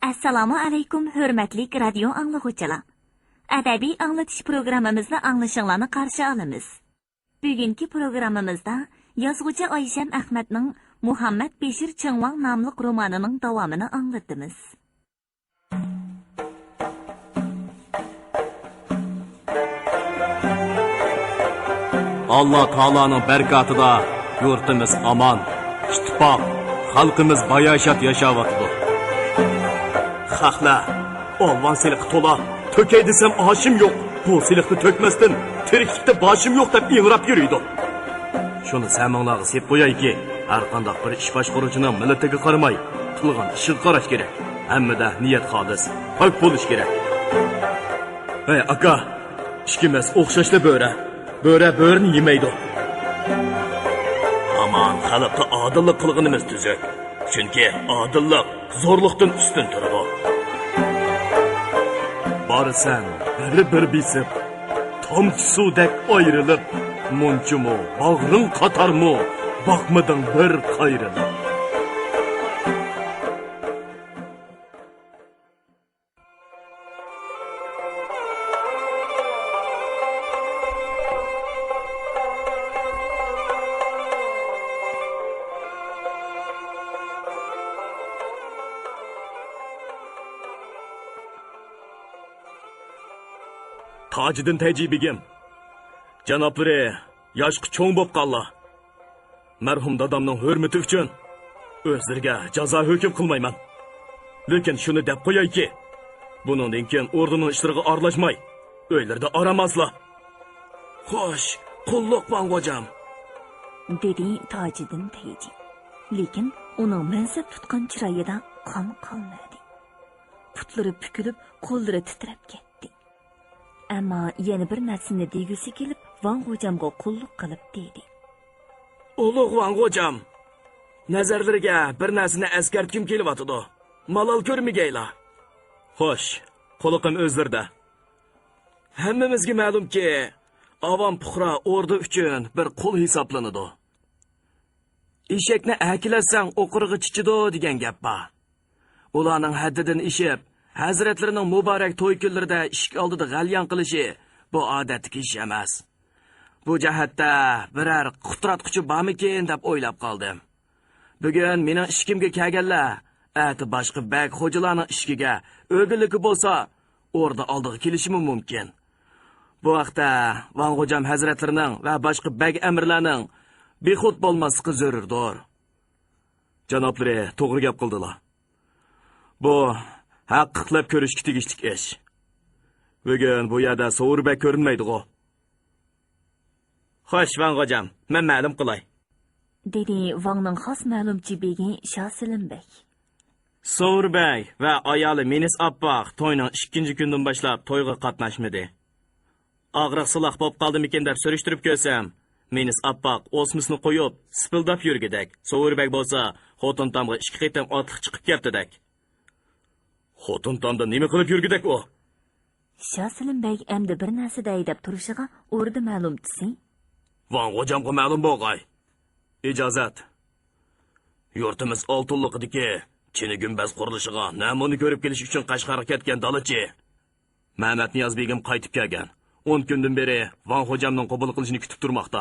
Assalomu alaykum, hurmatli radio anglag'uvchilar. Adabiy anglatish programmamizni anglashinglarni qarshi olamiz. Bugungi programmamizda yozuvchi Oysham Ahmadning Muhammad Beshir Chingvang nomli romanining davomini anglatamiz. Allah Taala'nın berkatida yurtimiz aman, ittifoq, xalqimiz bayashat yashavatıdır. Xalqlar, olvan siliq to'la, tökey desem aşım yok. Bu siliqni tökmesden tiriklikte başım yok deb ingrab yürüydü. Şunu səmanlarga sep qo'yayki, har qandaq bir ish boshqaruvchining millatiga qaramay, qilgan ishiga qarash kerak. Hammada niyat xolis, pok bo'lish kerak. Hey aka, ishkimiz o'xshashli bo'ra. Bo'ra bo'rni yemaydi. Aman, xalqqa adillik qilganimiz tuzuk. Chunki adillik zo'rlikdan ustun turadi. Barsan, bir bisib, tomchi suvdek ayrilib, munchumu, bag'ring qatarmu, baqmading bir qayrilib. Taciddin Tejibigim, janoblari, yoshqi cho'ng bo'p qoldi. Marhum dadamning hurmati uchun o'zlariga jazo hukm qilmayman. Lekin shuni deb qo'yayki, buningdan keyin o'rnining ishlariga aralashmay, uylarda aramaslar. Xo'sh, qulluq bang'ojam, dedi Taciddin Tejib. Lekin uning mansab tutgan chiroyida qon qolmadi. Putlari bukilib, qo'llari titrab ketdi. Ammo yana bir narsani degusi kelib, Vang'ojamga qulluq qilib dedi. Ulug' Vang'ojam, nazarlariga bir narsani askartkim kelyapti. Malol ko'rmagaylar. Xo'sh, qulluqim o'zlarda. Hammamizga ma'lumki, avom puhra o'rda uchun bir qul hisoblanadi. Eshakni akilasang o'qirg'i chichidi degan gap bor. Ularning haddidan ishib, Hazratlarining muborak to'y kunlarida ishq oldida g'alyan qilishi bu odatga ish emas. Bu jihatda biror qutratquchi bormikin deb o'ylab qoldim. Bugun mening ishkimga kelganlar, ati boshqa bag xo'jalarning ishkiga o'g'illigi bo'lsa, o'rda oldiga kelishi mumkin. Bu vaqtda Vang'ojam hazratlarining va boshqa bag amirlarning bexud bo'lmasligi zarurdir. Janoblari to'g'ri gap qildilar. Bu haqiqlab ko'rishga tegishli ish. Bugun bu yerda Sovurbek ko'rinmaydi-ku. Xo'sh, Vang'ojam, men ma'lum qilay. Dedi Vangning xos ma'lumchi begi Shosilinbek. Sovurbek va ayoli Menis Appaq to'yning 2-kundan boshlab to'yga qatnashmadi. Og'riq siloq bo'lib qoldimikin deb surishtirib ko'rsam, Menis Appaq osmisni qo'yib, sipildab yurgidek. Sovurbek bo'lsa, xotin tomga 2 qitim otliq chiqib ketdidak. Xotin tomda nima qilib yurgidek u? Shosilinbek endi bir narsa deb turishiga o'rdi ma'lumchisi. Vang'ojamga ma'lum bo'lg'ay. Ijozat. Yurtimiz oltinliqidagi Chini gumbaz qurilishiga namuni ko'rib kelish uchun Qashqarga ketgan dalachi Mehmet Niyaz begim qaytib kelgan. 10 kundan beri Vang'ojamning qabul qilishini kutib turmoqda.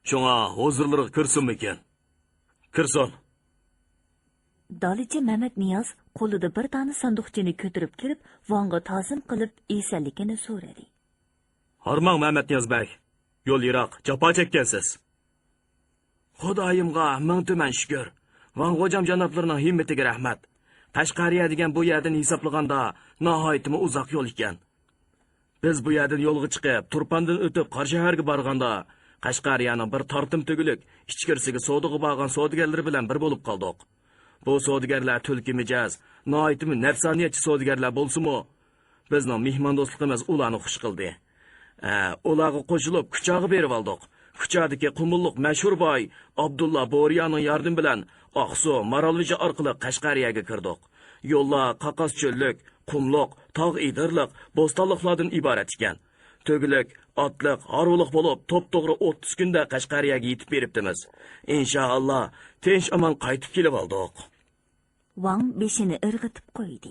Shunga hozirlarga kirsinmikin? Kirsin. Dalichi Mehmet Niyaz qo'lida bir tane sanduqchini ko'tarib kirib, Vang'a tazim qilib, esalligini so'radi. Harmang Mehmet Niyaz bey, yo'l yiroq, jafo chekkansiz. Xudoyimga ming tuman shukr. Vang'ojam janoblarining himmatiga rahmat. Qashqariya degan bu yerdan hisoblaganda nihoyatmi uzoq yo'l ekan. Biz bu yerdan yo'lga chiqib, Turpandan o'tib Qarshaharga borganda, Qashqariyaning bir tortim tugulik ichkirisiga savdoga borgan savdogarlar bilan bir bo'lib qoldik. Bu savdogarlar tulki mijoz, nihoyatmi nafsoniyatchi savdogarlar bo'lsa-mu, bizning mehmondo'stligimiz ularni xush qildi. Ularga qo'shilib kuchog'i berib oldik. Kuchadagi qumulluq mashhur boy Abdulla Bo'riyaning yordam bilan Oqsu, Marolvija orqali Qashqariyaga kirdik. Yo'llar qaqas cho'llik, qumliq, tog' idirliq, bo'stonliqlardan iborat ekan. To'gilik, otliq, harvuliq bo'lib, to'p-to'g'ri 30 kunda Qashqariyaga yetib beribdimiz. Inshaalloh, tinch omon qaytib kelib oldik. Wang beshini irg'itib qo'ydi.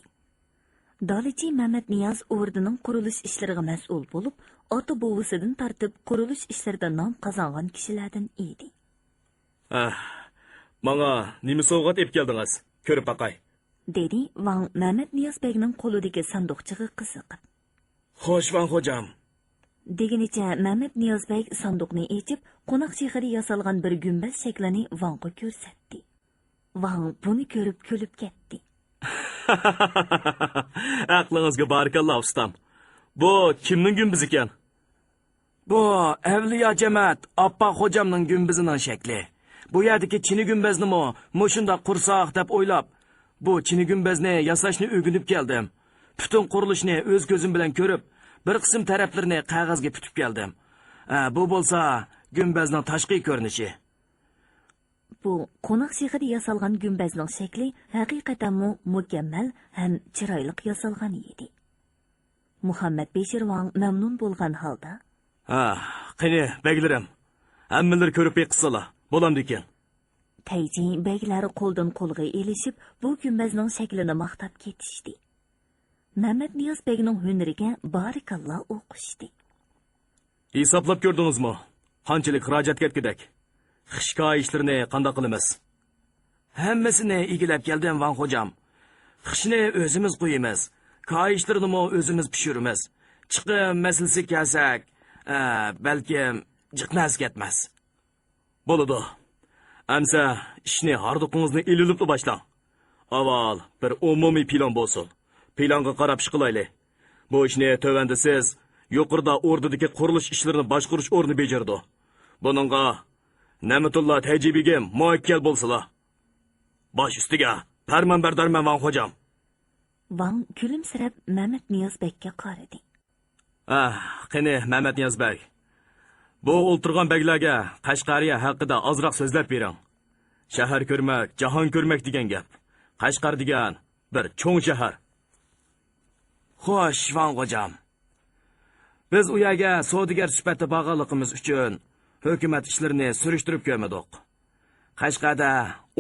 Dolichi Mehmet Niyoz o'rdining qurilish ishlariga mas'ul bo'lib, ota bovisidan tartib qurilish ishlarida nom qozongan kishilardan edi. Manga nima sovg'at ep keldingiz? Ko'rib baqay. Dedi Van Mehmet Niyoz begning qo'lidagi sanduqchaga qiziqib. Xo'sh, Van xo'jam. Degenicha Mehmet Niyoz beg sanduqni ochib, qo'noq shehri yasalgan bir gumbaz shaklini Vanga ko'rsatdi. Van buni ko'rib kulib ketdi. Aqlingizga barakalloh ustam. Bu kimning gumbizi ekan? Bu Avliyo Jamat Appa xo'jamning gumbizining shakli. Bu yerdagi chini gumbaznimi mushunda qursoq deb o'ylab, bu chini gumbazni yasashni o'rganib keldim. Butun qurilishni o'z ko'zim bilan ko'rib, bir qism taraflarini qog'ozga putib keldim. Bu bo'lsa gumbazning tashqi ko'rinishi. Bu qo'noq shahrida yasalgan gumbazning shakli haqiqatan mukammal ham chiroyli yasalgan edi. Muhammad Beshirvan mamnun bo'lgan holda: qani beglarim, hammalar ko'rib beqsalar, bo'lamdi ekan. Tayji beglari qo'ldan qo'lga elishib, bu gumbazning shaklini maqtab ketishdi. Mehmet Niyoz begning hunariga barakalloh o'qishdi. Hisoblab ko'rdingizmi? Qanchalik xarajat ketkidak? Xishka ishlarini qanday qilamiz? Hammasini egilab keldim Van xo'jam. Xishni o'zimiz qo'yamiz. Ka ishlarini o'zimiz pishiramiz. Chiqib masalasi kelsak, balkim jiqnas ketmas. Bo'ladi. Amsa ishni harduqingizni ililib boshlang. Avval bir umumiy plan bo'lsin. Planga qarab ish qilaylik. Bu ishni tövanda siz yuqorida o'rdidagi qurilish ishlarini boshqarish o'rni bejardi. Buningga Ne'matulloh tajibigim muakkal bo'lsalar. Bosh ustiga farmon bardarman Van xo'jam. Van kulimsirab Mehmet Niyoz begga qaradi. Qani Mehmet Niyoz beg. Bu o'ltirgan beglarga Qashqariya haqida ozroq so'zlab bering. Shahar ko'rmak, jahon ko'rmak degan gap. Qashqar degan bir cho'ng shahar. Xo'sh, Van xo'jam. Biz u yerga savdogar sifatida bog'liqimiz uchun hukumat ishlarini surishtirib ko'rmadik. Qashqarda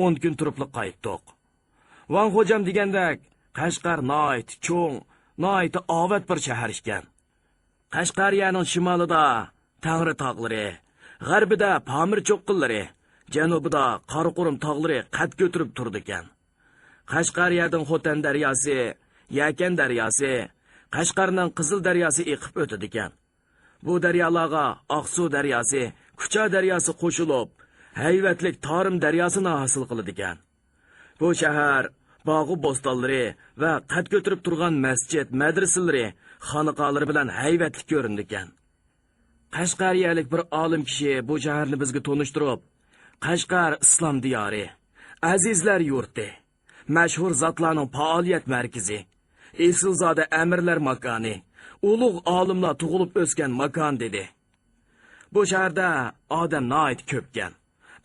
10 kun turiblik qaytdik. Van xo'jam degandek, Qashqar noyt, cho'ng, noyt obat bir shahar ekan. Qashqariyaning shimolida Tangri tog'lari, g'arbida Pamir cho'qqillari, janubida Qoraqo'rim tog'lari qad ko'tarib turdi ekan. Qashqariyaning Xotan daryosi, Yakan daryosi, Qashqarning Qizil daryosi eqib o'tadi ekan. Bu daryolarga Oqsuv daryosi, Kucha daryosi qo'shilib, hayvatlik Torim daryosini hosil qiladi ekan. Bu shahar bog'i bo'stonlari va qad ko'tarib turgan masjid, madrasalari, xonaqolari bilan hayvatlik ko'rindi ekan. Qashqariyalik bir olim kishi bu shaharni bizga tonishtirib, Qashqar islom diyori, azizlar yurti, mashhur zotlarning faoliyat markazi, Esilzoda amirlar makoni, ulug' olimlar tug'ilib o'sgan makon dedi. Bu shaharda odam noyt ko'pkan.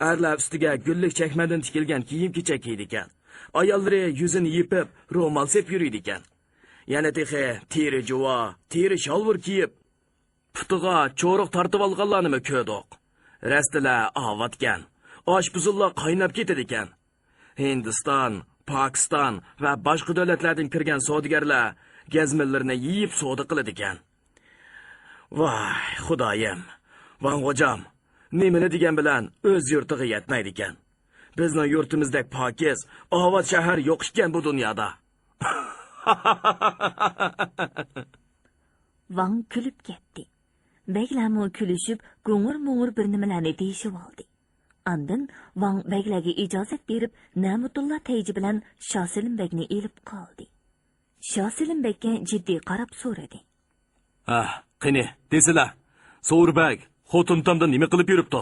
Erlar ustiga gullik chakmadan tikilgan kiyim-kechak kiydi ekan. Ayollari yuzini yipib, ro'mol sep yuridi ekan. Yana texe teri juva, teri shalvur kiyib, putiga cho'riq tortib olganlarni ko'rdik. Rastilar avatgan. Oshpuzullar qaynab ketadi ekan. Hindiston, Pokiston va boshqa davlatlardan kirgan savdogarlar gazminlarni yeyib savdo qiladi ekan. Voy, xudoyim. Van xo'jam, nimani degan bilan o'z yurtiga yetmaydi ekan. Bizning yurtimizdek pokiz, ovat shahar yo'q ekan bu dunyoda. Van kulib ketdi. Beglarmi kulishib, go'ng'ir-mo'ng'ir bir nimalarni deyishib oldi. Andin Van beglarga ijozat berib, Ne'matulloh tayji bilan Shoselim begni elib qoldi. Shoselim begga jiddiy qarab so'radi. Qani, desizlar, So'rbek xotin-tomdan nima qilib yuribdi?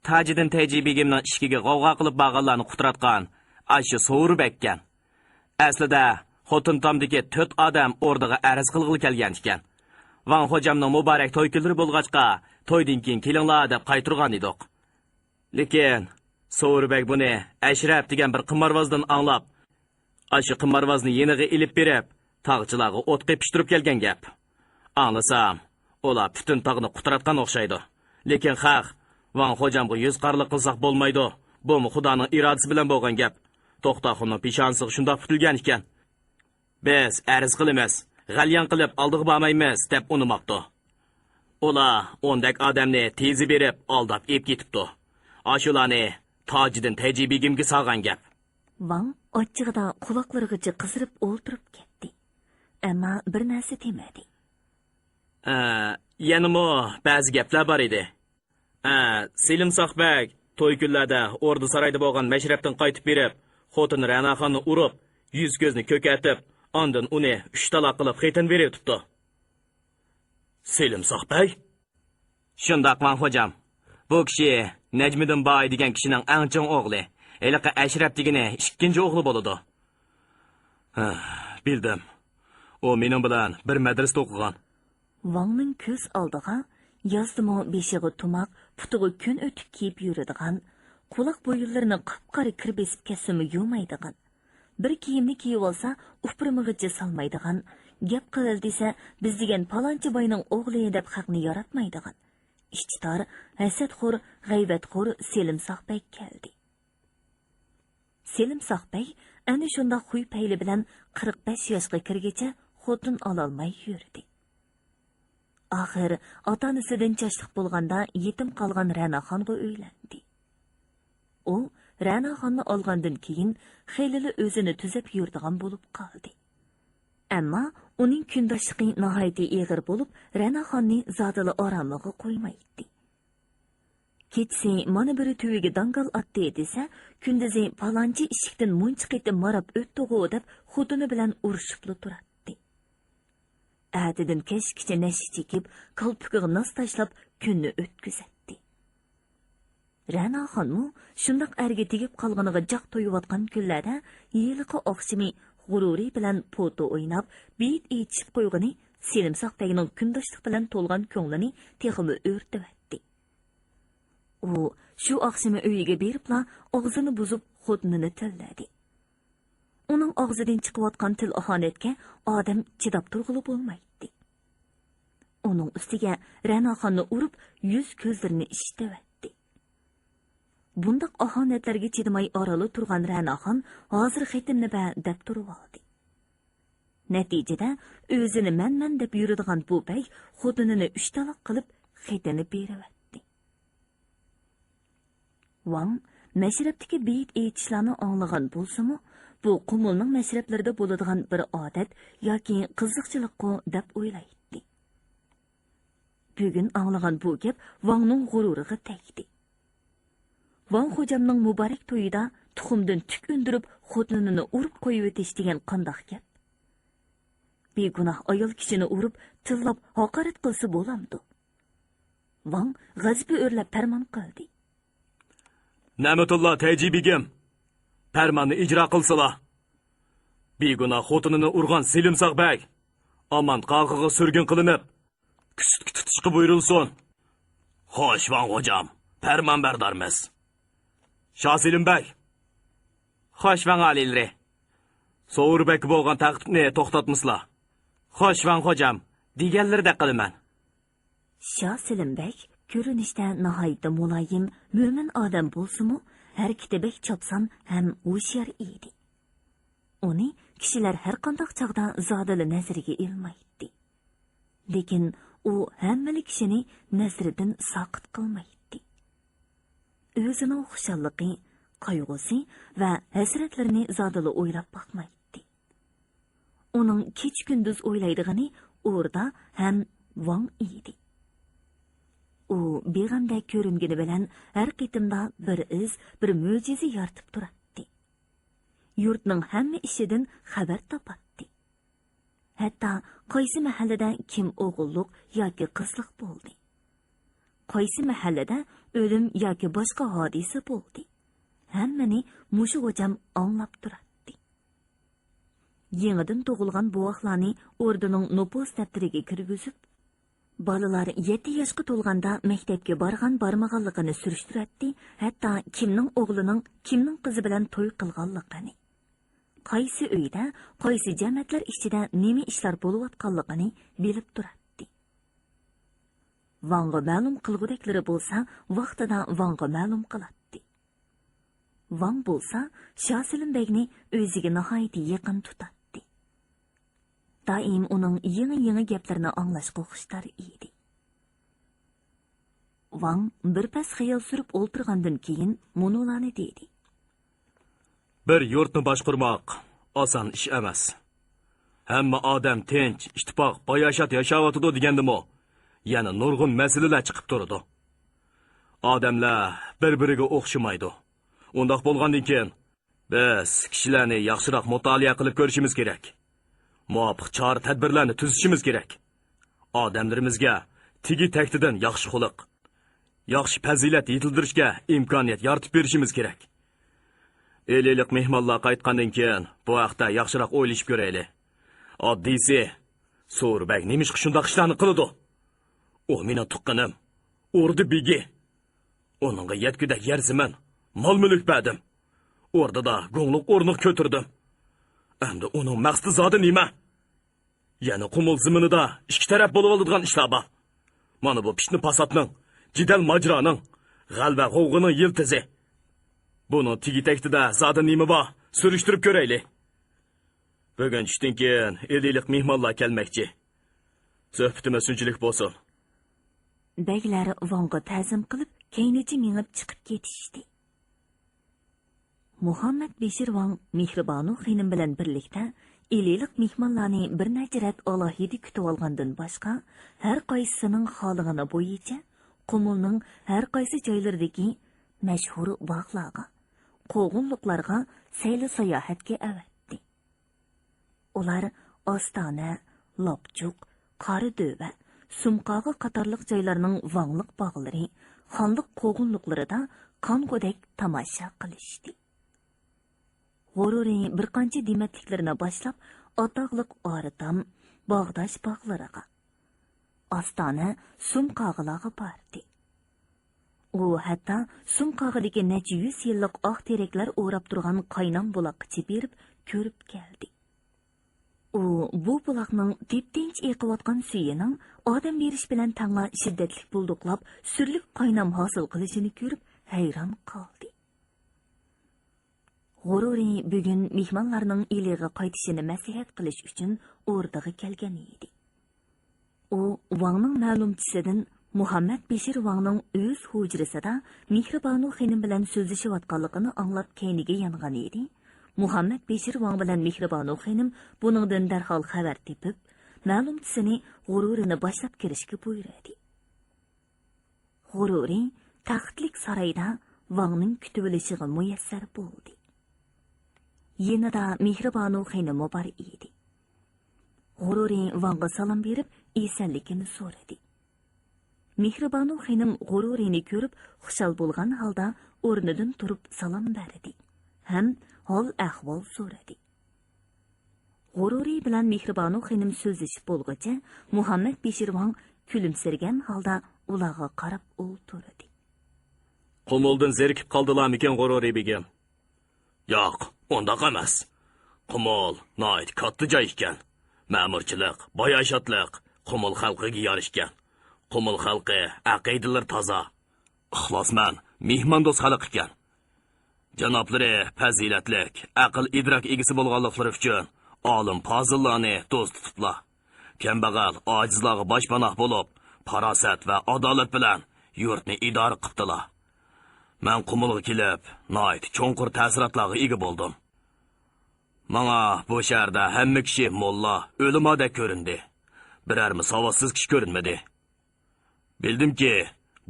Tajiddin Tayji begimning ishkiga g'avg'o qilib bag'allarni qutratgan Ashu So'rbek ekan. Aslida xotin-tomdagi 4 odam o'rniga arz qilg'ili kelgan ekan. Van xo'jamning muborak to'y kunlari bo'lg'achqa, to'ydan keyin kelinglar deb qaytirgan edik. Lekin So'rbek buni Ashraf degan bir qimorvozdan anglab, Ashu qimorvozni yeniga ilib berib, tog'chilarga o't qepishtirib kelgan gap. Anglasam, ular butun tog'ni qutratgan o'xshaydi. Lekin xalq Van xo'jamga yuz qarliq qilsaq bo'lmaydi. Bu Xudoning irodasi bilan bo'lgan gap. To'xtaxonning peshonasiga shundoq putilgan ekan. Biz arz qilamiz, g'alyan qilib oldiga bormaymiz deb unimaqdi. Ular ondek odamni tezi berib aldab ep ketibdi. Ashularni Tojiddin Teji begimga salgan gap. Ваң оччыгыда кулакларыгыча кысырып олтырып кетти. Әмма бер нәрсе демәди. Yanımı ba'zi gaplar bor edi. Selim Soqbek to'y kunlarda Ordu saroyda bo'lgan mashrabdan qaytib berib, xotin Ra'noxonni urib, yuz ko'zni ko'katib, ondan uni 3 taloq qilib xetin beribdi. Selim Soqbek? Shundoq man hojam. Bu kishi Najmiddin Boy degan kishining eng chong o'g'li. Eliqa Ashraf degani ikkinchi o'g'li bo'ladi. Bildim. O mening bilan bir madrasada o'qigan. Ваңның көз алдыға яздымы бешігі тумақ, пұтығы күн өтіп кейіп үйрідіған, құлақ бойыларының қып-қары кірбесіп кәсімі юмайдыған, бір киімні кейіп алса, ұппырмығычы салмайдыған, геп қылыл десе, біз деген паланчы байның оғлы едіп қақны яратмайдыған. İşçitar, әсет қор, ғайбет қор Selim Soqbek келді. Selim Soqbek, әні шында құй пәйлі білән 45 yaşқа кіргече xotun alalmay yürüdü. Ahir, ota-onasidan chashliq bo'lganda yetim qolgan Ra'noxonga uylendi. U Ra'noxonni olgandan keyin xeylili o'zini tuzab yuradigan bo'lib qoldi. Ammo uning kundoshligi nihoyatda ig'ir bo'lib, Ra'noxonni zodili oromligiga qo'ymaydi. Kechsi mana biri tuviga dangal otdi desa, kunduzi palonchi eshikdan munch qetib marab o'tdi-g'u deb xotini bilan urushib turadi. Әдідін кәшкіше нәші чекіп, қалпықығы нас ташлап, күнні өткізетті. Ra'noxon mu, shundoq әрге tegib qalğanıga jaq toyuvatqan kunlarda, yeliqi oqshimi g'ururi bilan poto o'ynab, bit etishib qo'ygani Selim Soqbekning kundoshlik bilan to'lgan ko'nglini teximi o'rtibdi. U shu oqshimi uyiga beribla og'zini buzib xotinini tilladi. Uning og'zidan chiqayotgan til ahonatga odam chidab turg'ili bo'lmaydi. Uning ustiga Ra'noxonni urib, yuz ko'zlarini ishtavatdi. Bundaq ahonatlarga chidamay orali turgan Ra'noxon hozir xetimni ba deb turib oldi. Natijada o'zini man deb yuradigan bu bey xotinini 3 taloq qilib xetini beravatdi. Wang mashrabdagi beyit aytishlarni anglagan bo'lsa-mu, bu qumulning mashrablarida bo'ladigan bir odat yoki qiziqchilikku deb o'ylaydi. Bugun anglagan bu gap Wangning g'ururiga tegdi. Wang xo'jamning muborak to'yida tuxumdan tuk undirib, xotinini urib qo'yib o'tish degan qandoq gap? Begunoh ayol kishini urib, tillab haqorat qilsa bo'lamdi. Wang g'azbi o'rlab farmon qildi. Na'matulloh Teji begim, farmonni ijro qilsalar. Begunoh xotinini urgan Selim Soqbek aman qalqiga surgun qilinib, kuchli tutishga buyurilsin. Xo'sh, Wang hojam, farmon bardormiz. Shoh Selim bek. Xo'sh, Wang alilri. So'urbek bo'lgan taqibni to'xtatmislar. Xo'sh, Wang hojam, deganlarda qilaman. Shoh Selim bek ko'rinishda nihoyatda muloyim, mo'min odam bo'lsa-mu, harakati bek chopsan ham hushyor edi. Uni kishilar har qanday chog'da zodili nazariga ilmaydi. Lekin u hammali kishini nazaridan soqit qilmaydi. O'zining xushalliqi, qayg'usi va hasratlarini zodili o'ylab boqmaydi. Uning kech-kunduz o'ylaydigani o'rda ham Wang edi. U beg'amda ko'ringani bilan har qitimda bir iz, bir mo'jiza yoritib turadi. Yurtning hamma ishidan xabar topadi. Hatto qaysi mahallada kim o'g'illik yoki qizlik bo'ldi. Qaysi mahallada o'lim yoki boshqa hodisa bo'ldi. Hammani mushu hojam anglab turadi. Yangidan tug'ilgan buvoqlarni o'rdining nopos daftoriga kirgizib, bolalar 7 yoshga to'lganda maktabga borgan bormaganligini surishtiradi, hatto kimning o'g'lining kimning qizi bilan to'y qilganligini, qaysi uyda, qaysi jamiyatlar ichida nima ishlar bo'layotganligini bilib turadi. Wangga ma'lum qilgudaklari bo'lsa, vaqtida Wangga ma'lum qiladi. Wang bo'lsa, Shoh Selim bekni o'ziga nihoyat yaqin tutadi. doim uning yangi gaplarini anglashga xushtar edi. Wang bir pas xayol surib o'ltirgandan keyin munolani dedi. Bir yurtni boshqarmoq oson ish emas. Hamma odam tinch, ittifoq, boyashat yashayotidi degandimi? Yana nurg'un masalalar chiqib turadi. Odamlar bir-biriga o'xshamaydi. Undaq bo'lgandan keyin biz kishilarni yaxshiroq mutolaa qilib ko'rishimiz kerak. Muvofiq chora-tadbirlarni tuzishimiz kerak. Odamlarimizga tigi taktidan yaxshi xulq, yaxshi fazilat yetildirishga imkoniyat yaratib berishimiz kerak. Ellik mehmonlar qaytgandan keyin bu haqda yaxshiroq o'ylashib ko'raylik. Oddiysi, So'rbek nemish shunday ishlarni qiladi? U meni tuqqanim, o'rdi begi. Onunga yetkidak yersiman, mol-mulk berdim. O'rdida go'ngluq o'rniq ko'tirdim. Endi uning maqsadi zodi nima? Yana qumul ziminida ikki taraf bo'lib oladigan ishlar bor. Mana bu pishni pasatning, jidal majroning, g'alva g'ovg'ining yiltizi. Buni tigi-taktida zodi nima bor? Surishtirib ko'raylik. Bugun tushdan keyin 50lik mehmonlar kelmoqchi. Suhbatimiz shunchalik bo'lsin. Baglar Wangga ta'zim qilib, keynichi mengib chiqib ketishdi. Muhammad Beshir Wang Mehribonu xonim bilan birlikda 50lik mehmonlarni bir necha alohida kutib olgandan boshqa, har qaysisining xolig'ini bo'yicha Qumulning har qaysi joylaridagi mashhur bog'larga, qo'g'inliqlarga sayli sayohatga avatdi. Ular Ostona, Lopchuq, Qoridova, Sumqog'i qatorliq joylarning Vangliq bog'lari, xonliq qo'g'inliqlarida qonqudek tomosha qilishdi. G'ururi bir qancha dematliklarni boshlab, otoqliq Oritam, Bog'dosh bog'lariga, Ostona, Sumqog'ilarga bordi. U hatto Sumqog'idagi necha 100 yillik oq teraklar o'rab turgan qaynam buloqqa berib ko'rib keldi. U bu buloqning tep-tinch eqiyotgan suyining odam berish bilan tanga shiddatli bulduqlab, surlik qaynam hosil qilishini ko'rib hayron qoldi. G'ururi bugun mehmonlarning eliga qaytishini maslahat qilish uchun o'rdaga kelgan edi. U Wangning ma'lumchisidan Muhammad Beshir Wangning o'z hujrasida Mehribonu xonim bilan so'zlashayotganligini anglab keyniga yongan edi. Muhammad Beshir Wang bilan Mehribonu xonim buningdan darhol xabar tepib, ma'lumchisini g'ururini boshlab kirishga buyurdi. G'ururi taxtlik saroyda Wangning kutib olishiga muyassar bo'ldi. Yanada Mehribonu xonim bor edi. G'ururi Wangga salom berib, esanligini so'radi. Mehribonu xonim g'ururini ko'rib, xushal bo'lgan holda o'rnidan turib salom berdi. Ham hol ahvol so'radi. G'ururi bilan Mehribonu xonim so'zlashib bo'lguncha, Muhammad Beshir Wang kulimsirgan holda ularga qarab o'ltirdi. Qumuldan zerikib qoldilarmikan G'ururi begim? Yo'q, unda emas. Qumul noit katta joy ekan. Ma'murchilik, boyashatlik Qumul xalqiga yarashgan. Qumul xalqi aqidalar toza, ixlosman, mehmondo'st xalq ekan. Janoblari fazilatlik, aql idrok egisi bo'lganliklari uchun olim fozillarni do'st tutiblar. Kambag'al, ojizlarga boshpanoh bo'lib, farosat va adolat bilan yurtni idora qildilar. Men Qumulga kelib, noit cho'nqur ta'sirotlarga ega bo'ldim. Menga bu shaharda hamma kishi molla, o'limada ko'rindi. Birarmi savodsiz kishi ko'rinmadi. Bildimki,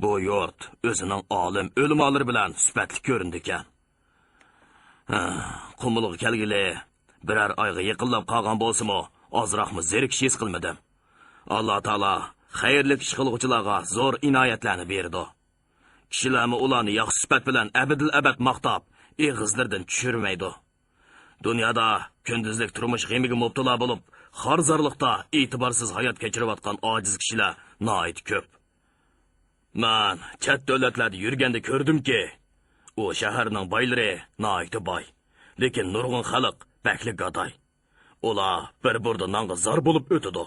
bu yurt o'zining olim o'limalari bilan sifatli ko'rindi ekan. Qumulga kelgili birar oyga yaqinlab qolgan bo'lsa-mu, ozroqmi zerikish his qilmadim. Alloh taolo xayrli ish qiluvchilarga zo'r inoyatlarni berdi. Kishilarni ularni yaxshi sifat bilan abadil abad maqtab, eg'izlardan tushirmaydi. Dunyoda kunduzlik turmush g'amiga mubtalo bo'lib, xarzorlikda e'tiborsiz hayot kechirayotgan ojiz kishilar noit ko'p. Men chet davlatlarda yurganda ko'rdimki, u shaharning boylari noit boy, lekin nurg'un xalq bakli gadoy. Ular bir burda nonga zor bo'lib o'tadi.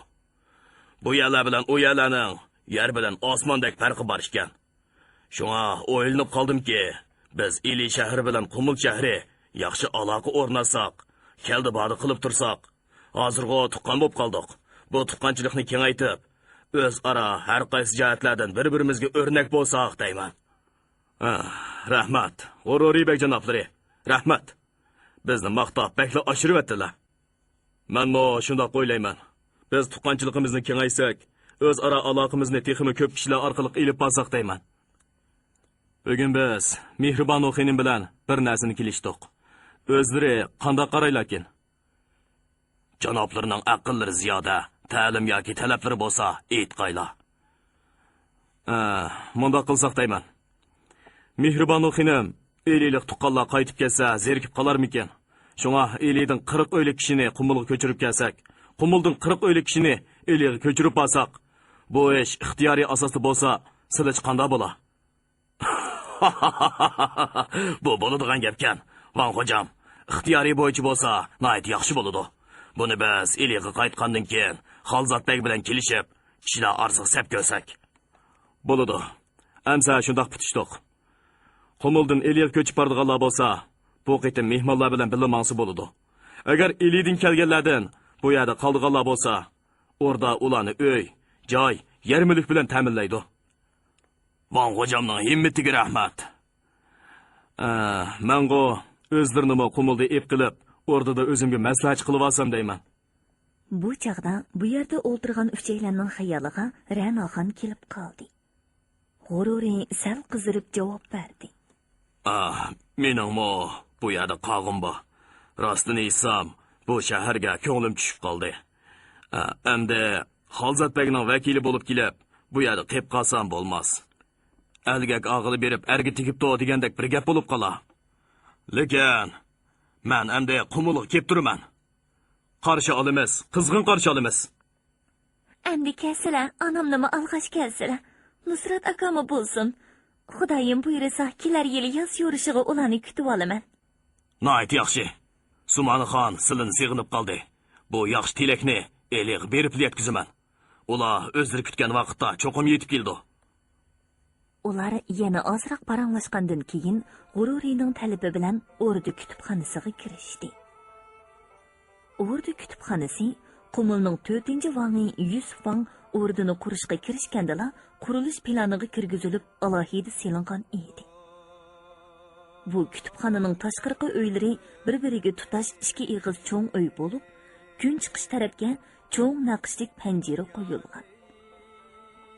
Bu yerlar bilan u yerlarning yer bilan osmondek farqi bor ekan. Shunga o'ylanib qoldimki, biz Ili shahri bilan Qumul shahri yaxshi aloqa o'rnatsak, keldi bodi qilib tursak, Hozirga tuqqan bo'lib qoldik. Bu tuqqanchilikni kengaytib, o'zaro har qaysi jihatlardan bir-birimizga o'rnak bo'lsak deyman. Rahmat, g'ururiy bek janoblari. Rahmat. Bizni maqtab bakla oshirib etdilar. Men mo shunday o'ylayman. Biz tuqqanchiligimizni kengaysak, o'zaro aloqamizni texmi ko'p kishilar orqali ilib borsak deyman. Bugun biz Mehribon o'qinim bilan bir narsani kelishdik. O'zlari qanday qaraylarkin? Janoblarining aqllari ziyoda, ta'lim yoki talablari bo'lsa, aytqaylar. Munda qilsak deyman. Mehribon o'qinim, elilik tuqqanlar qaytib kelsa, zerikib qolarmikan? Shunga elidan 40 o'ylik kishini Qumulga ko'chirib kelsak, Qumuldan 40 o'ylik kishini eliga ko'chirib borsak, bu ish ixtiyoriy asosda bo'lsa, silich qanday bo'lar? Bu bo'ladigan gapkan. Van hocam, ixtiyoriy bo'yicha bo'lsa, nayt yaxshi bo'ladi. Buni biz eliga qaytgandan keyin Xalzatbek bilan kelishib, kishilar orsiq sap ko'rsak. Bo'ladi. Amsa shundoq bitishdik. Qumuldan eliga ko'chib borganlar bo'lsa, bu qitim mehmonlar bilan birga mansi bo'ladi. Agar elidin kelganlardan bu yerda qolganlar bo'lsa, orada ularni uy, joy, yer mulk bilan ta'minlaydi. Van hocamning himmatiga rahmat. Mengo o'zlarini Qumulda ep qilib, orada o'zimga maslahat qilib olsam deyman. Bu chaqda bu yerda o'ltirgan uchaylarning xayoliga Ra'noxon kelib qoldi. G'ururi sal qizirib javob berdi. Mening bu yerda qog'im bor. Rostini aytsam, bu shaharga ko'nglim tushib qoldi. Endi Xalzatbekning vakili bo'lib kelib, bu yerda qilib qolsam bo'lmas. Algak og'ili berib, erga tegibdi degandek bir gap bo'lib qolar. Lekin men endi Qumulga kelib turman. Qarshi olamiz, qizg'in qarshi olamiz. Endi kelsalar, onamnimi alg'ash kelsalar, Nusrat akami bo'lsin. Xudoyim buyursa, kelar yili yoz yo'rishiga ularni kutib olaman. Nayt yaxshi. Sumonixon silin sig'inib qoldi. Bu yaxshi tilakni eliq berib yetkizaman. Ular o'zlari kutgan vaqtda cho'qim yetib keldi. Ular yana ozroq paranglashgandan keyin G'ururining talabi bilan O'rdi kutubxonasiga kirishdi. O'rdi kutubxonasi Qumulning 4-vang'i Yusuf Vang O'rdini qurishga kirishgandalar qurilish planiga kirgizilib alohida selingan edi. Bu kutubxonaning tashqarqi uylari bir-biriga tutash ikki ig'iz cho'ng uy bo'lib, kun chiqish tarafga cho'ng naqshlik panjara qo'yilgan.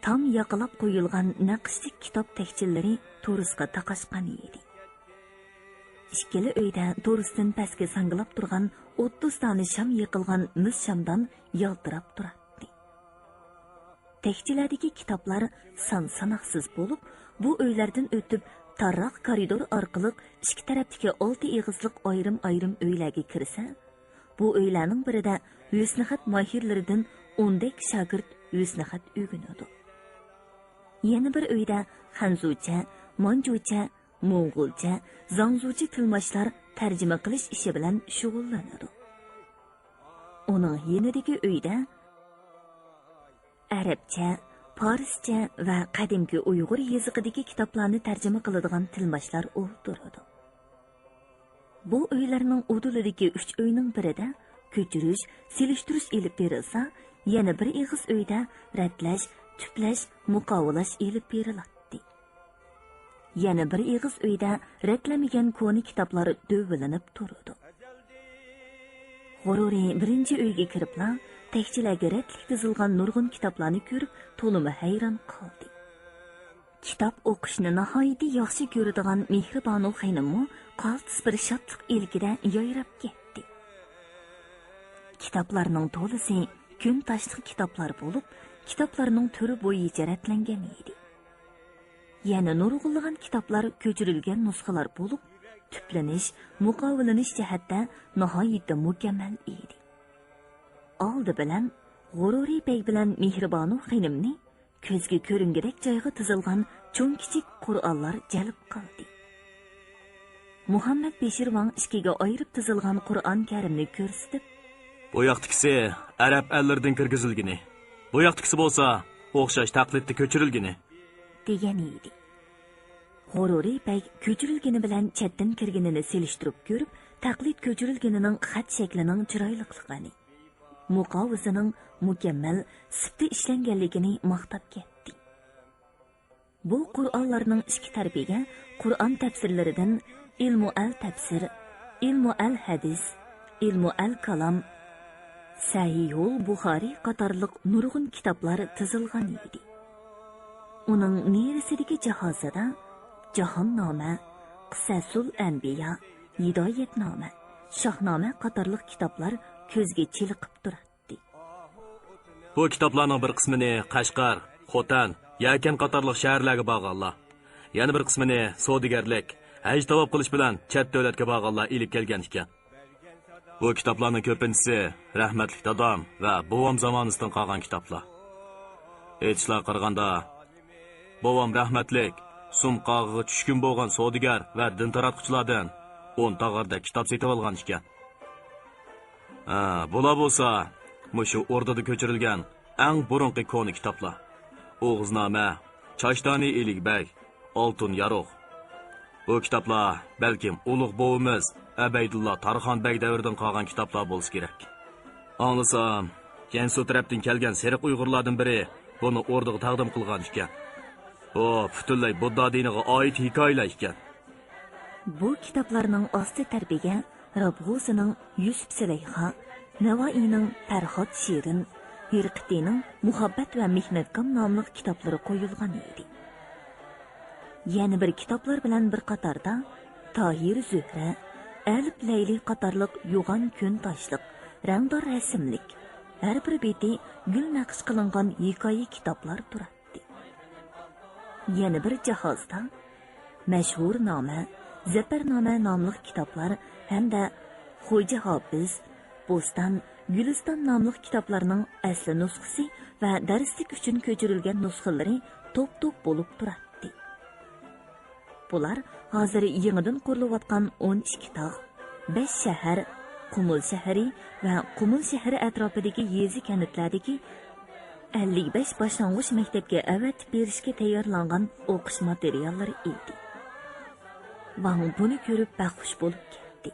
Tam yaqilab qo'yilgan naqshlik kitob tekchillari to'risga taqashgan edi. Ikkala uyda to'risdan pastga sangilab turgan 30 dona sham yiqilgan mis shamdan yaltirab turardi. Tekchilardagi kitoblar son-sanoqsiz bo'lib, bu uylardan o'tib tarroq koridor orqali ikki tarafdagi 6 ig'izliq ayrim-ayrim uylarga kirsa, bu uylarning birida husnixat mohirlaridan 10 dak shogird husnixat o'rganadi. Yana bir uyda Xanzucha, Manjucha, Mo'ng'ulcha, Zangzucha tilmashlar tarjima qilish ishi bilan shug'ullanadi. Uning yanidagi uyda Arabcha, Farscha va qadimgi Uyg'ur yoziqidagi kitoblarni tarjima qiladigan tilmashlar o'tiradi. Bu uylarning udulidagi 3 uyning birida ko'chirish, selishtirish elib berilsa, yana bir ig'iz uyda ratlash, tuplash, muqovalash elib beriladi. Yana bir ig'iz uyda ratlamagan koni kitoblar dövlanib turadi. G'ururi birinchi uyga kiriblar, tekchilarga ratlik tizilgan nurg'un kitoblarni ko'rib, to'limi hayron qoldi. Kitob o'qishni nihoyatda yaxshi ko'radigan Mehribon o'qinimi qaltis bir shodlik ilkida yoyrab ketdi. Kitoblarning to'lisi kun tashliq kitoblar bo'lib, kitoblarning turi bo'yicha ratlangan edi. Yana nurg'unlagan kitoblar ko'chirilgan nusxalar bo'lib, tuplanish, muqovalanish jihatda nihoyatda mukammal edi. Oldi bilan G'ururi bey bilan Mehribon o'qinimni ko'zga ko'ringidek joyga tizilgan cho'ng-kichik Qur'onlar jalb qildi. Muhammad Beshir Vang ikkiga ayirib tizilgan Qur'on Karimni ko'rsatib, bu yoqdikisi arab allaridan kirgizilgani, bu yoqdikisi bo'lsa o'xshash taqlidda ko'chirilgani degan edi. G'ururi bey ko'chirilgani bilan chatdan kirganini selishtirib ko'rib, taqlid ko'chirilganining xat shaklining chiroyliligini, muqovisining mukammal sifati ishlanganligini maqtab ketdi. Bu Qur'onlarning ikki tarafiga Qur'on tafsirlaridan ilmu al-tafsir, ilmu al-hadis, ilmu al-kalam, Sahihul Buxoriy qatorliq nurg'un kitoblar tizilgan edi. Uning nerisidagi jahozida Jahonnoma, Qisasul Anbiya, Hidoyatnoma, Shohnoma qatorliq kitoblar ko'zga chiliqib turadi. Bu kitoblarning bir qismini Qashqar, Xotan, Yakan qatorliq shaharlarga bog'lanlar. Yana bir qismini savdogarlik, haj tavob qilish bilan chet davlatga bog'lanlar ilib kelgan ekan. Bu kitoblarning ko'pinchisi rahmatli dadam va bovam zamonisidan qolgan kitoblar. Aytishlar qaraganda, bovam rahmatlik sumqog'iga tushkun bo'lgan savdogar va din taratquchilardan 10 tog'arda kitob setib olgan ekan. Bular bo'lsa, mushu o'rdada ko'chirilgan eng burunqi koni kitoblar. O'g'iznoma, Chashtoni Eligbay, Oltin Yaroq. Bu kitoblar balkim ulug' bovimiz Abaydulla Tarxon bey davridan qolgan kitoblar bo'lsa kerak. Anglasam, Jansu tarafdan kelgan seriq Uyg'urlardan biri buni o'rdaga taqdim qilgan ekan. Bu butunlay Budda diniga oid hikoyalar ekan. Bu kitoblarning osti tarbiga Rabg'usining Yusuf Salayha, Navoiyning Farhod Shirin, Hirqitining Muhabbat va Mehnatkom nomli kitoblari qo'yilgan edi. Yana bir kitoblar bilan bir qatorda Tohir Zuhra, Alif Layli qatorliq yo'g'on kun toshliq, rangdor rasmlik, har bir beti gul naqsh qilingan hikoya kitoblar turadi. Yana bir jahozda Mashhur noma, Zafarnoma nomli kitoblar hamda Xo'ja Hofiz, Bo'ston, Guliston nomli kitoblarning asli nusxasi va darslik uchun ko'chirilgan nusxalari to'p-to'p bo'lib turadi. Bular hozir yangidan qurilayotgan 12 tog', 5 shahar, Qumul shahri va Qumul shahri atrofidagi yezi kanitlardagi 55 boshlang'ich maktabga avatib berishga tayyorlangan o'qish materiallari edi. Vang buni ko'rib baxush bo'lib ketdi.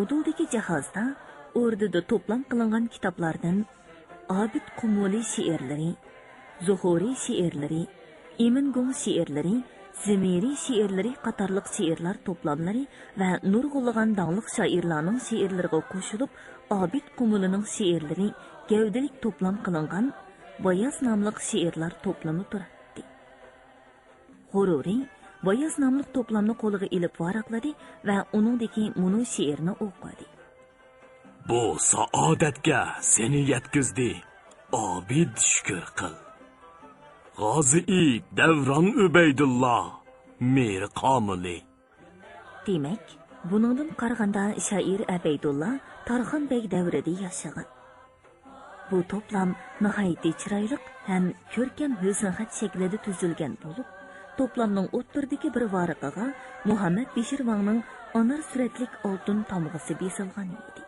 Uduldagi jahozda o'rdada to'plam qilingan kitoblardan Abid Qumuli she'rlari, Zuhuriy she'rlari, Imingung she'rlari, Zemiri she'rlari qatorliq she'rlar to'plamlari va nurg'ulg'an donglik shoirlarning she'rlariga qo'shilib Abid Qumulining she'rlari gavdalik to'plam qilingan Boyoz nomli she'rlar to'plami turadi. G'ururiy Boyoz nomli to'plamni qo'liga ilib varaqladi va uningdagi munu she'rni o'qidi. Bu saodatga seni yetkizdi, Abid shukr qil. G'ozi Davron Ubaydullah, Mir Qomili. Demak, buningdan qaraganda shoir Ubaydullah Tarxon bey davrida yashagan. Bu to'plam nihoyatda chiroyli ham ko'rkam husnxat shaklida tuzilgan bo'lib, to'plamning o'ttirdagi bir varaqaga Muhammad Beshirvangning onar suratlik oltin tomg'asi besilgan edi.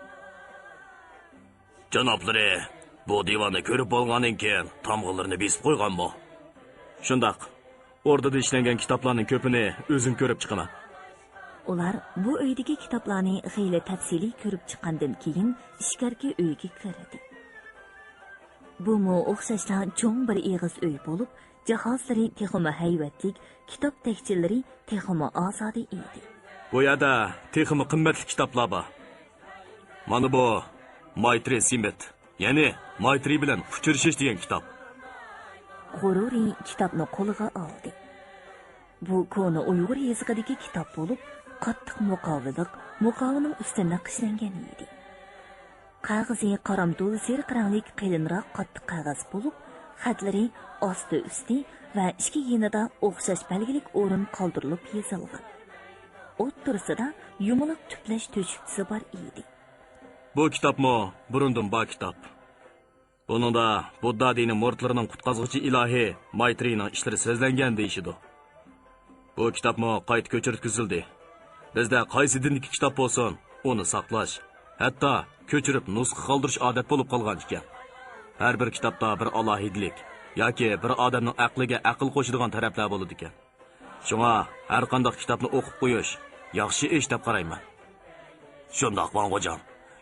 Janoblari, bu divonni ko'rib bo'lgandan keyin tomg'alarini besib qo'yganmi? Shundoq, o'rdada ishlangan kitoblarning ko'pini o'zim ko'rib chiqaman. Ular bu uydagi kitoblarni xeyli tafsiliy ko'rib chiqqandan keyin ishkarki uyga kirdi. Bu o'xshashla cho'ng bir eg'iz uy bo'lib, jahozlari texmi hayvatlik, kitob tekchilari texmi ozodi edi. Bu yerda texmi qimmatli kitoblar bor. Mana bu Maytri Simet, ya'ni Maytri bilan uchrashish degan kitob. G'ururiy kitobni qo'liga oldi. Bu koni Uyg'ur yozig'idagi kitob bo'lib, qattiq muqovining ustida naqshlangan edi. Qog'ozi qaramtul zeriq rangli qilinroq qattiq qog'oz bo'lib, xatlari osti-usti va ikki yenida o'xshash belgilik o'rin qoldirilib yozilgan. O'ttirsida yumaloq tuplash to'shikchisi bor edi. Bu kitobmi burundan bor kitob. Buningda Budda dini murtlarining qutqazg'uchi ilohi Maytrining ishlari so'zlangan deyishidi. Bu kitobmi qayta ko'chirtkizildi. Bizda qaysi dindagi kitob bo'lsin, uni saqlash, hatto ko'chirib nusxa qoldirish odat bo'lib qolgan ekan. Har bir kitobda bir alohidlik yoki bir odamning aqliga aql qo'shadigan taraflar bo'ladi ekan. Shunga har qanday kitobni o'qib qo'yish yaxshi ish deb qarayman. Shundoq, Vango'jon,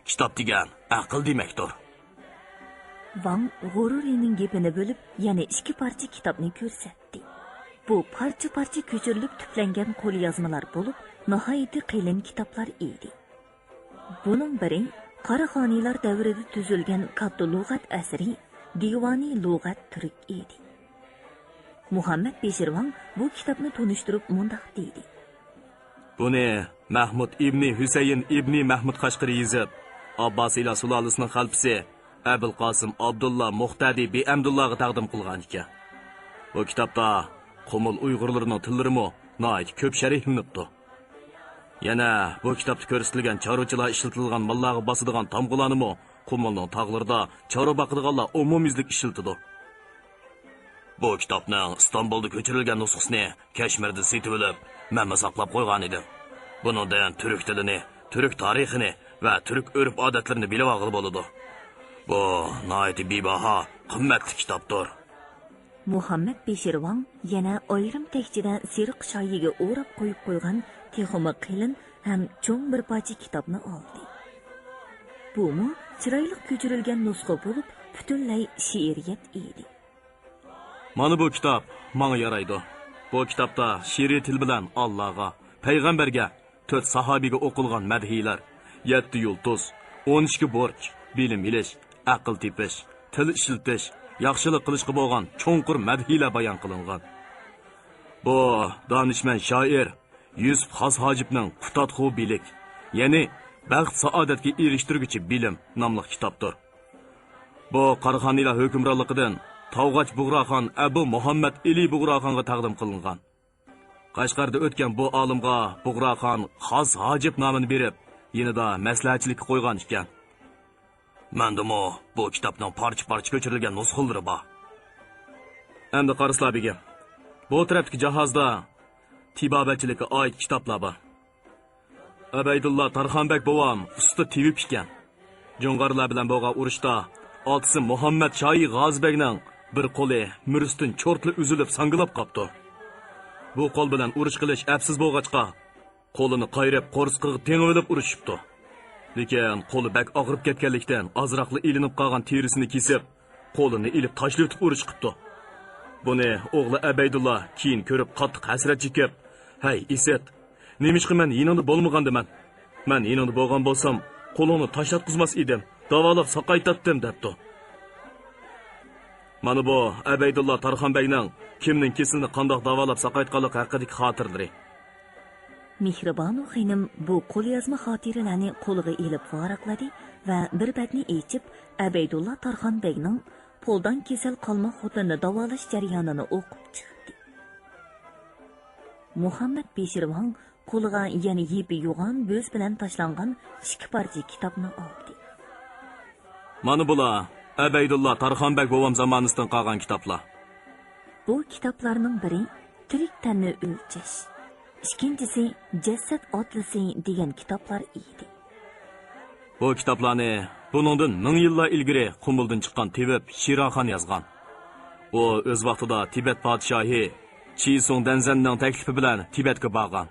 kitob degan aql demakdir. Ван Гуруринин gapini bo'lib, yana ikki parcha kitobni ko'rsatdi. Bu parcha-parcha ko'chirilib tuplangan qo'lyozmalar bo'lib, nihoyatda qalin kitoblar edi. Buning biri Qaraxoniylar davrida tuzilgan katta lug'at asri Divani lug'at turk edi. Muhammad Beshirvon bu kitobni tunishtirib mundoq dedi. Buni Mahmud ibn Husayn ibn Mahmud Qashqari yozib, Abbosiylar sulolasining xalifasi Abul Qosim Abdullah Muhtadi bi Amdullohga taqdim qilgan ekan. Bu kitobda Qumul Uyg'urlarining tillarimi nihoyat ko'p sharhlanibdi. Yana bu kitobda ko'rsatilgan chorvachilar ishlatilgan mallarga bosadigan tomg'ularni Qumulning tog'larida chorva boqadiganlar umumyuzlik ishlatadi. Bu kitobning Istanbulda ko'chirilgan nusxasini Kashmirda setib olib, men saqlab qo'ygan edim. Buningdan turk tilini, turk tarixini va turk urf-odatlarini bilib olib bo'ladi. Bu nihoyat bebaho, qimmatli kitobdir. Muhammad Beshirvon yana ayrim tekchidan seriq shoyiga o'rab qo'yib qo'ygan texmi qilin ham cho'ng bir parcha kitobni oldi. Bu chiroyli ko'chirilgan nusxa bo'lib, butunlay she'riyat edi. Mana bu kitob menga yaraydi. Bu kitobda she'riy til bilan Allohga, payg'ambarga, 4 sahobiga o'qilgan madhiyalar, 7 yulduz, 12 burch, bilim bilish, aql tepish, til ishlatish, yaxshilik qilishga bo'lgan cho'nqur madhiyalar bayon qilingan. Bu donishmand shoir Yusuf Xos Hojibning Qutatxu bilik, ya'ni baxt saodatga erishtirguchi bilim nomli kitobdir. Bu Qaraxoniylar hukmronligidan Tavg'ach Bug'roxon Abu Muhammad Ali Bug'roxonga taqdim qilingan. Qashqarda o'tgan bu olimga Bug'roxon Xos Hojib nomini berib, yanada maslahatchilik qo'ygan ekan. Mendimi bu kitobning parcha-parcha ko'chirilgan nusxalari bor. Endi qaraslar begim. Bu tarafdagi jahozda tibobatchilikka oid kitoblar bor. Abaydulla Tarxonbek bovam usta tibib ekan. Jo'ng'arlar bilan bo'lgan urushda otisi Muhammad Shoyi G'ozbekning bir qo'li Murstin cho'rtli uzilib sangilab qopti. Bu qo'l bilan urush qilish afsiz bo'lg'achqa, qo'lini qayrab qo'rsqig'i tengib olib urushibdi. Lekin qo'li bak og'rib ketganlikdan azroqli ilinib qolgan terisini kesib, qo'lini ilib tashlab urush qilibdi. Buni o'g'li Abaydulla keyin ko'rib qattiq hasrat chekib, "Hay, Isat, nemishqa men yiningda bo'lmagandiman. Men yiningda bo'lgan bo'lsam, qo'lini tashlatqizmas edim, davolab saqaytatdim" debdi. Mana bu Abaydulla Tarxonbekning kimning kesilni qandoq davolab saqaytganligi haqidagi xotirlari. Mehribonu xonim bu qo'lyozma xotiralarni qo'liga elib varaqladi va bir batni echib Abaydulla Tarxonbekning qo'ldan kesal qolmoq xotinni davolash jarayonini o'qib chiqdi. Muhammad Beshirvon qo'liga yana yepi yo'g'on bo'z bilan tashlangan ikki parcha kitobni oldi. Mana bular Abaydulla Tarxonbek bovam zamonasidan qolgan kitoblar. Bu kitoblarning biri tirik tanni o'lchash, ikkinchisi jasad otlisi degan kitoblar edi. Bu kitoblarni buningdan 1000 yillar ilgari Qumuldan chiqqan Tibet Shiroxon yozgan. U o'z vaqtida Tibet podshohi Chi Song Danzanning taklifi bilan Tibetga borgan.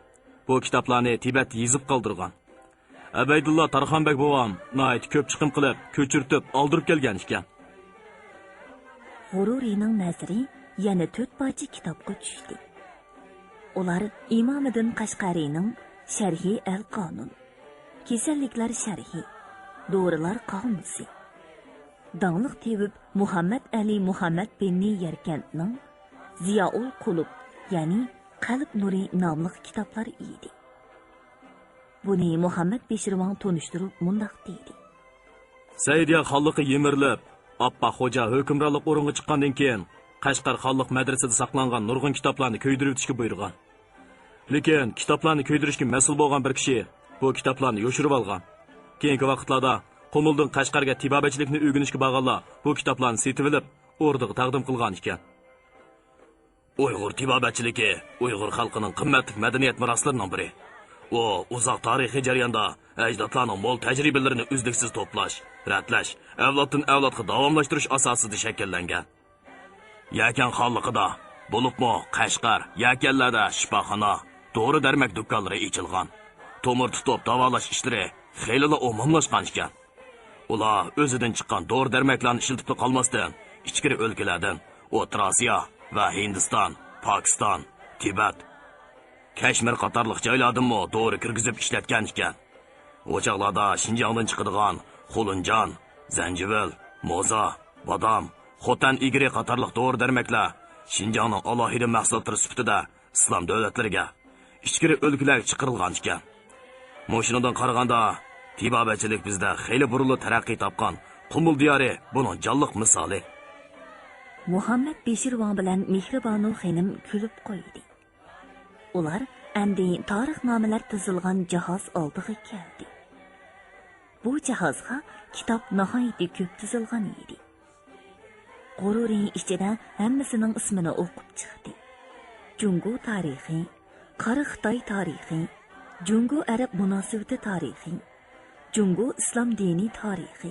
Bu kitoblarni Tibet yozib qoldirgan. Abaydulla Tarxonbek bovam nihoyat ko'p chiqim qilib, ko'chirtib, oldirib kelgan ekan. G'ururining nazari yana 4 parcha kitobga tushdi. Ular Imomiddin Qashqariyning Sharhi al-Qonun, Kasalliklar sharhi, Dorilar qomusi, Dangliq tebib Muhammad Ali Muhammad Benni Yarkandning Ziyoul Qulub, ya'ni Qalb nuri nomli kitoblar edi. Buni Muhammad Beshirvon tunishtirib mundoq dedi. Saydiya xonligi yemirilib, Appa xo'ja hukmronlik o'ringa chiqqandan keyin Qashqar xonlik madrasasida saqlangan nurg'un kitoblarni ko'ydirib o'tishga buyurgan. Lekin kitoblarni ko'ydirishga mas'ul bo'lgan bir kishi bu kitoblarni yoshirib olgan. Keyingi vaqtlarda Qumuldan Qashqarga tibobatchilikni o'rganishga borganlar bu kitoblarni setib olib, o'rniga taqdim qilgan ekan. Uyg'ur tibobatchiligi Uyg'ur xalqining qimmatli madaniyat meroslarining biri. U uzoq tarixiy jarayonda ajdodlarning mo'l tajribalarini uzluksiz to'plash, ratlash, avloddan avlodga davomlashtirish asosida shakllangan. Yakan xonligida bo'libmi Qashqar, Yakanlarda shifoxona, dori darmak do'konlari ochilgan. Tomir tutib davolash ishlari xeyli umumlashgan ekan. Ular o'zidan chiqqan dori-darmeklarni ishlatib qolmasdan, ichkiri o'lkalardan, O'rta Osiyo va Hindiston, Pokiston, Tibet, Kashmir qatorliq joylardanmi dori kirgizib ishlatgan ekan. O'choqlarda Shinjongdan chiqadigan xulunjon, zanjivil, moza, bodom, xotan igri qatorliq dori-darmeklar Shinjongning alohida mahsulotlari sifatida islom davlatlariga ichkiri o'lkalarga chiqarilgan ekan. Mo'shinadan qaraganda tibobachilik bizda xeyli burunli taraqqiy topgan Qumul diyori buning jonliq misoli. Muhammad Beshir Van bilan Mehribonu xonim kulib qo'ydi. Ular endi tarixnomalar tuzilgan jihoz oldiga keldi. Bu jihozga kitob nihoyatda ko'p tuzilgan edi. G'ururi ichida hammasining ismini o'qib chiqdi. Jungo tarixi, Qora Xitoy tarixi, Jungo Arab munosabati tarixi, Jungo islom dini tarixi,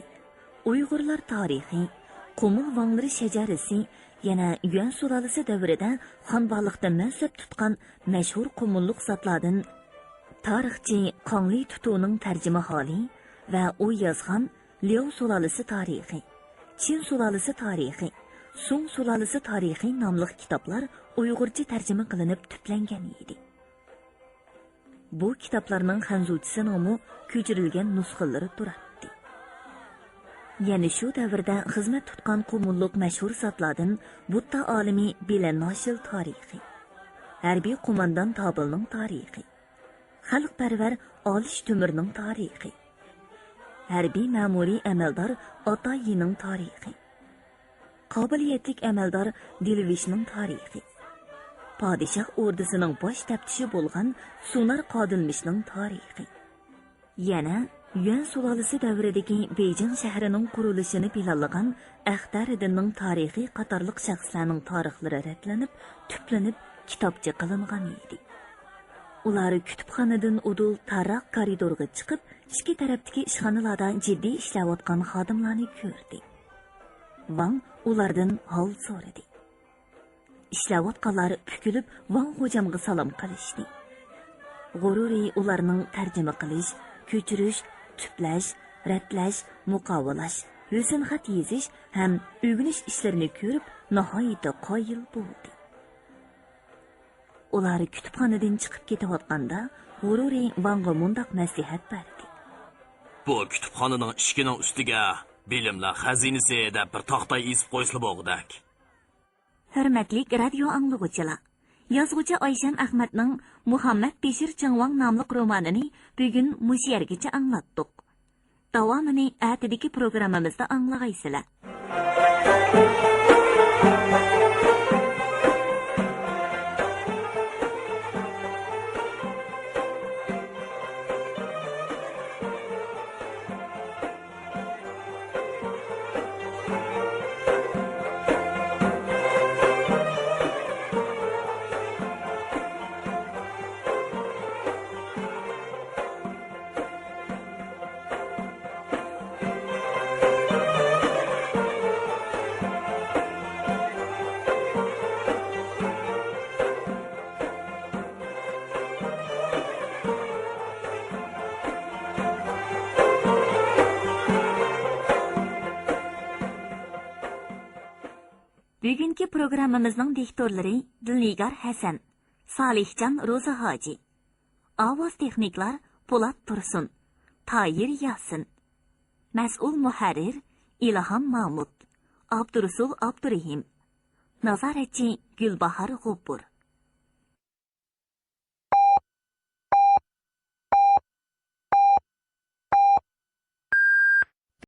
Uyg'urlar tarixi, Qumul Vanglari shajarasi, yana Yuan sulolasi davrida xonbonliqda mansab tutgan mashhur qumulliq zotlardan tarixchi Qonli Tutuning tarjima holi va u yozgan Liao sulolasi tarixi, Chin sulolasi tarixi, Sung sulolasi tarixi nomli kitoblar Uyg'urcha tarjima qilinib to'plangan edi. Bu kitoblarning hanzuvchisi nomi ko'chirilgan nusxalari turadi. Yana shu davrda xizmat tutgan qumulliq mashhur zotlardan Butta olimi Belanoshil tarixi, harbiy qo'mondon Tobilning tarixi, xalqparvar Olish Tumirning tarixi, harbiy ma'muriy amaldor Otayining tarixi, qobiliyatli amaldor Dilvishning tarixi, Padişah ordisining bosh taftishi bo'lgan Sunar Qodilmishning tarixi. Yana Yuan sulolasi davridagi Beijing shahrining qurilishini planlagan Axtariddinning tarixiy qatorliq shaxslarning tarixlari ratlanib, to'planib kitobcha qilingan edi. Ular kutubxonadan udul taraq koridorga chiqib, ikki tarafdagi ishxonalarda jiddiy ishlayotgan xodimlarni ko'rdi. Wang ulardan hol so'radi. Ishlayotganlar pukilib Wang hojamga salom qilishdi. G'ururi ularning tarjima qilish, ko'chirish, tuplash, ratlash, muqovalash, husn xat yezish ham o'rganish ishlarini ko'rib, nihoyatda qoyil bo'ldi. Ular kutubxonadan chiqib ketayotganda, G'ururi Wangga mundaq maslahat berdi. Bu kutubxonaning ishining ustiga bilimlar xazinasi deb bir taxta isib qo'ysa bo'lg'udak. Hurmatli radio anglag'uchilar, yozuvchi Oyshan Ahmadning Muhammad Beshir Changwang nomli romanini bugun mush yergacha anglatdik. Davomini atidagi programmamizda anglag'aysizlar. Bugungi programmamizning diktorlari Dilnigar Hasan, Salihjon Ro'za Hoji. Ovoz texniklar Po'lat Tursun, Toyir Yasin. Mas'ul muharrir Ilhom Mahmud, Abdurasul Abdurahim. Nazoratchi Gulbahor G'o'ppur.